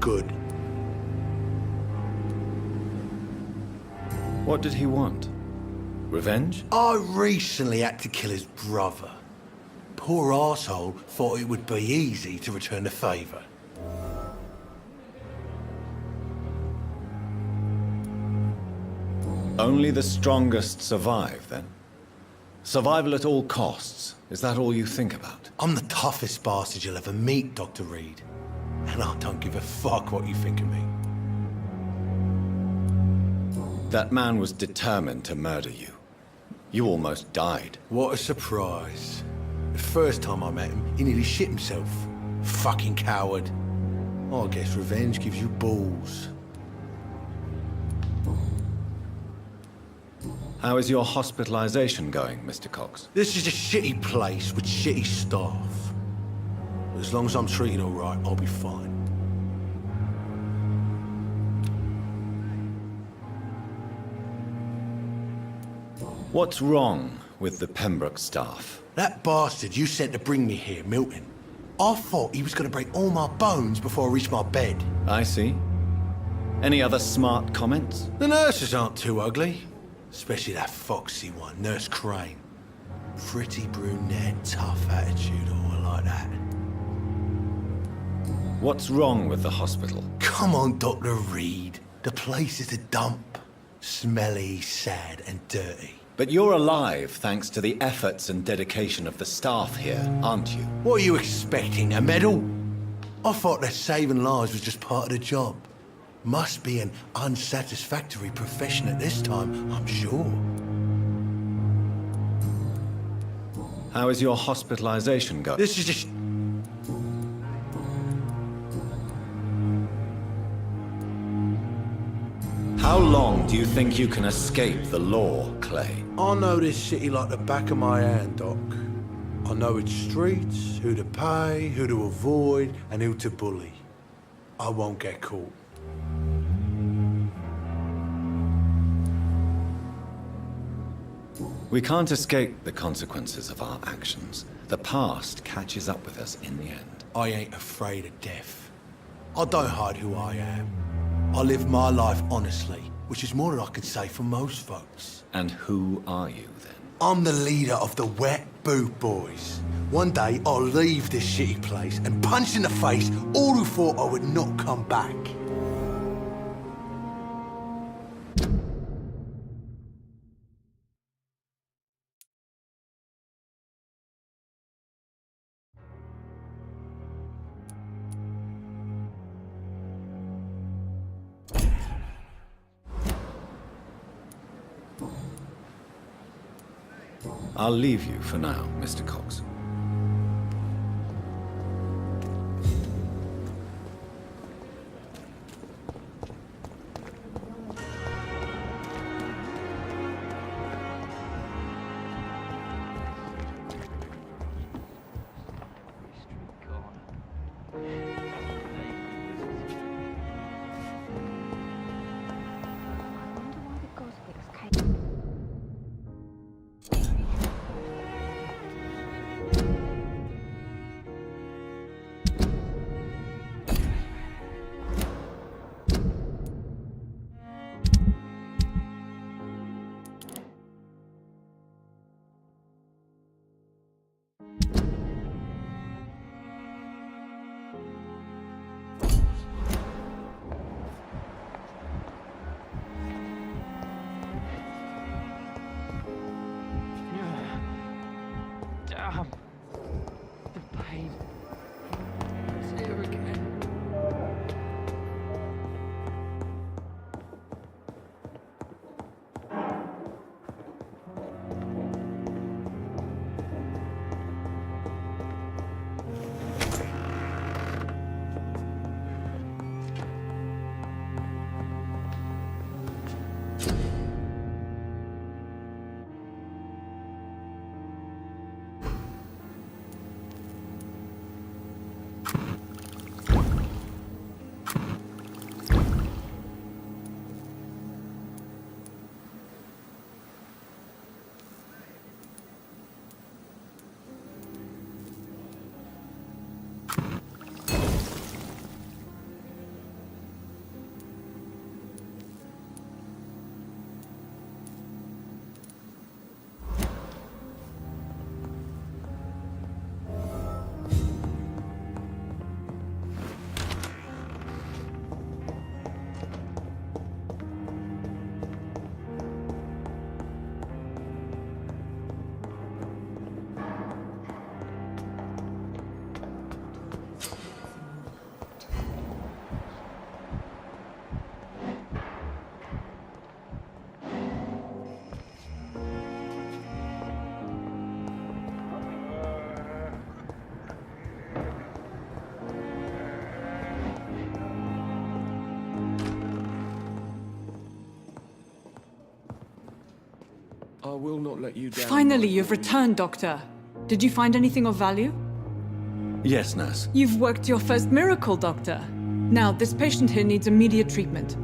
good. What did he want? Revenge? I recently had to kill his brother. Poor arsehole thought it would be easy to return the favour. Only the strongest survive, then? Survival at all costs. Is that all you think about? I'm the toughest bastard you'll ever meet, Dr. Reed. And I don't give a fuck what you think of me. That man was determined to murder you. You almost died. What a surprise. The first time I met him, he nearly shit himself. Fucking coward. I guess revenge gives you balls. How is your hospitalization going, Mr. Cox? This is a shitty place with shitty staff. But as long as I'm treated all right, I'll be fine. What's wrong with the Pembroke staff? That bastard you sent to bring me here, Milton. I thought he was going to break all my bones before I reached my bed. I see. Any other smart comments? The nurses aren't too ugly. Especially that foxy one, Nurse Crane. Pretty brunette, tough attitude, all like that. What's wrong with the hospital? Come on, Dr. Reed. The place is a dump. Smelly, sad, and dirty. But you're alive thanks to the efforts and dedication of the staff here, aren't you? What are you expecting, a medal? I thought that saving lives was just part of the job. Must be an unsatisfactory profession at this time, I'm sure. How is your hospitalization going? This is just... How long do you think you can escape the law, Clay? I know this city like the back of my hand, Doc. I know its streets, who to pay, who to avoid, and who to bully. I won't get caught. We can't escape the consequences of our actions. The past catches up with us in the end. I ain't afraid of death. I don't hide who I am. I live my life honestly, which is more than I can say for most folks. And who are you, then? I'm the leader of the Wet Boot Boys. One day, I'll leave this shitty place and punch in the face all who thought I would not come back. I'll leave you for now, Mr. Cox. I will not let you down. Finally, you've returned, Doctor. Did you find anything of value? Yes, nurse. You've worked your first miracle, Doctor. Now, this patient here needs immediate treatment.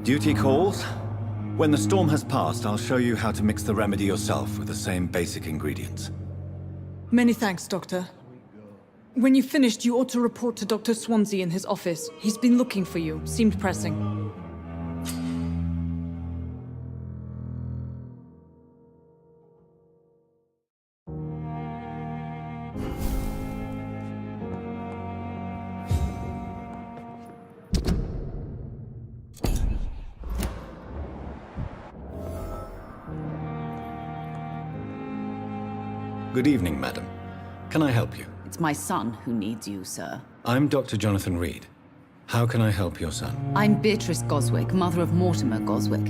Duty calls? When the storm has passed, I'll show you how to mix the remedy yourself with the same basic ingredients. Many thanks, Doctor. When you've finished, you ought to report to Dr. Swansea in his office. He's been looking for you. Seemed pressing. Good evening, madam. Can I help you? It's my son who needs you, sir. I'm Dr. Jonathan Reed. How can I help your son? I'm Beatrice Goswick, mother of Mortimer Goswick.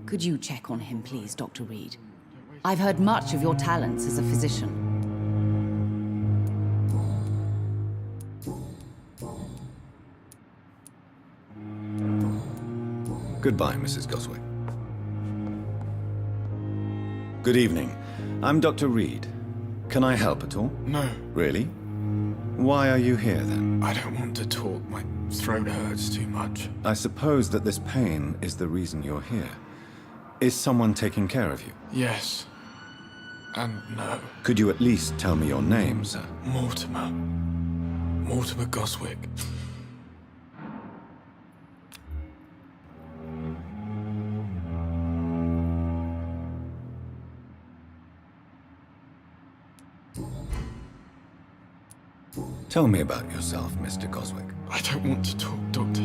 Could you check on him, please, Dr. Reed? I've heard much of your talents as a physician. Goodbye, Mrs. Goswick. Good evening. I'm Dr. Reed. Can I help at all? No, Really? Why are you here, then? I don't want to talk. My throat hurts too much. I suppose that this pain is the reason you're here. Is someone taking care of you? Yes. And no. Could you at least tell me your name, sir? Mortimer. Mortimer Goswick. Tell me about yourself, Mr. Goswick. I don't want to talk, Doctor.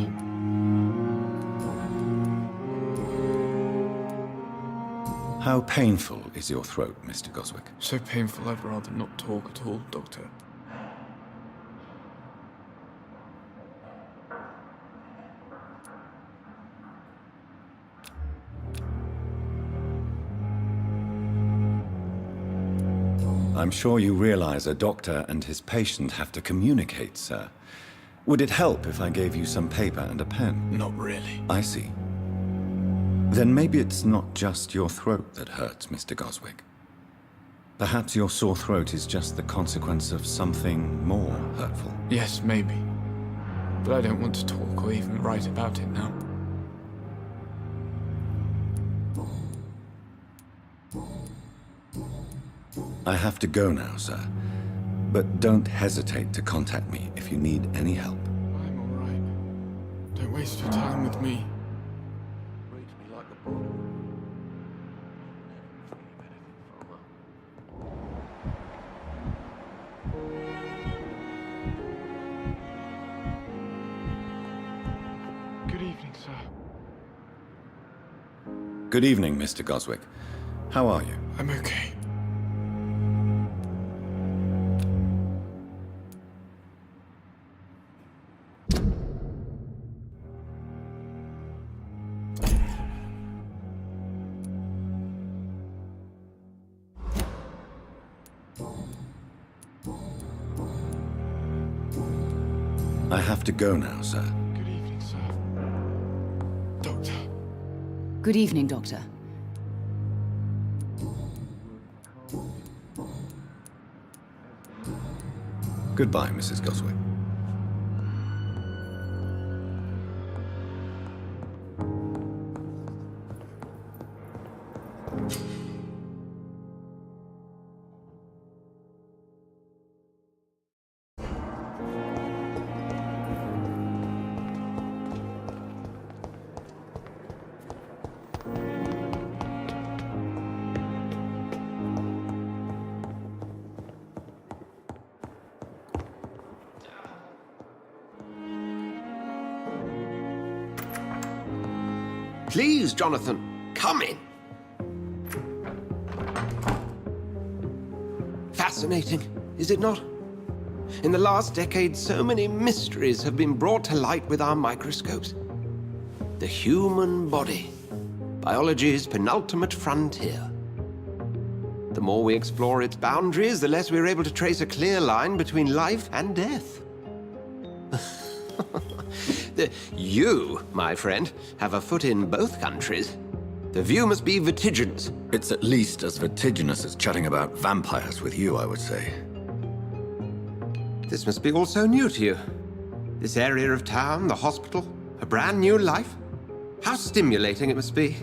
How painful is your throat, Mr. Goswick? So painful, I'd rather not talk at all, Doctor. I'm sure you realize a doctor and his patient have to communicate, sir. Would it help if I gave you some paper and a pen? Not really. I see. Then maybe it's not just your throat that hurts, Mr. Goswick. Perhaps your sore throat is just the consequence of something more hurtful. Yes, maybe. But I don't want to talk or even write about it now. I have to go now, sir. But don't hesitate to contact me if you need any help. I'm all right. Don't waste your time with me. Good evening, sir. Good evening, Mr. Goswick. How are you? I'm okay. I have to go now, sir. Good evening, sir. Doctor. Good evening, Doctor. Goodbye, Mrs. Goswick. Please, Jonathan, come in. Fascinating, is it not? In the last decade, so many mysteries have been brought to light with our microscopes. The human body, biology's penultimate frontier. The more we explore its boundaries, the less we're able to trace a clear line between life and death. You, my friend, have a foot in both countries. The view must be vertiginous. It's at least as vertiginous as chatting about vampires with you, I would say. This must be all so new to you. This area of town, the hospital, a brand new life. How stimulating it must be.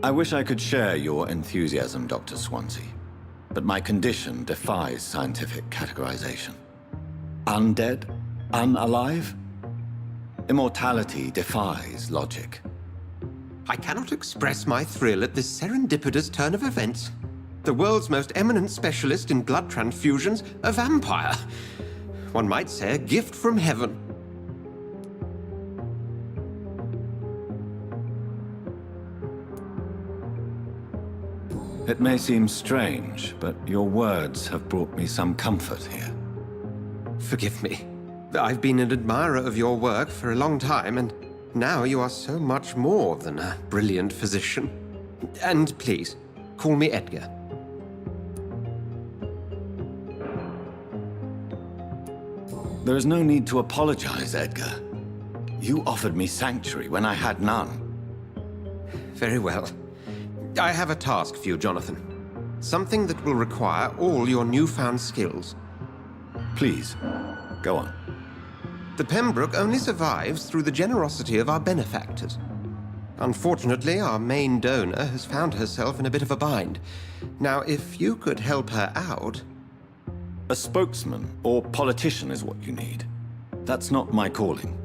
I wish I could share your enthusiasm, Dr. Swansea, but my condition defies scientific categorization. Undead? Unalive? Immortality defies logic. I cannot express my thrill at this serendipitous turn of events. The world's most eminent specialist in blood transfusions, a vampire. One might say a gift from heaven. It may seem strange, but your words have brought me some comfort here. Forgive me. I've been an admirer of your work for a long time, and now you are so much more than a brilliant physician. And please, call me Edgar. There is no need to apologize, Edgar. You offered me sanctuary when I had none. Very well. I have a task for you, Jonathan. Something that will require all your newfound skills. Please, go on. The Pembroke only survives through the generosity of our benefactors. Unfortunately, our main donor has found herself in a bit of a bind. Now, if you could help her out... A spokesman or politician is what you need. That's not my calling.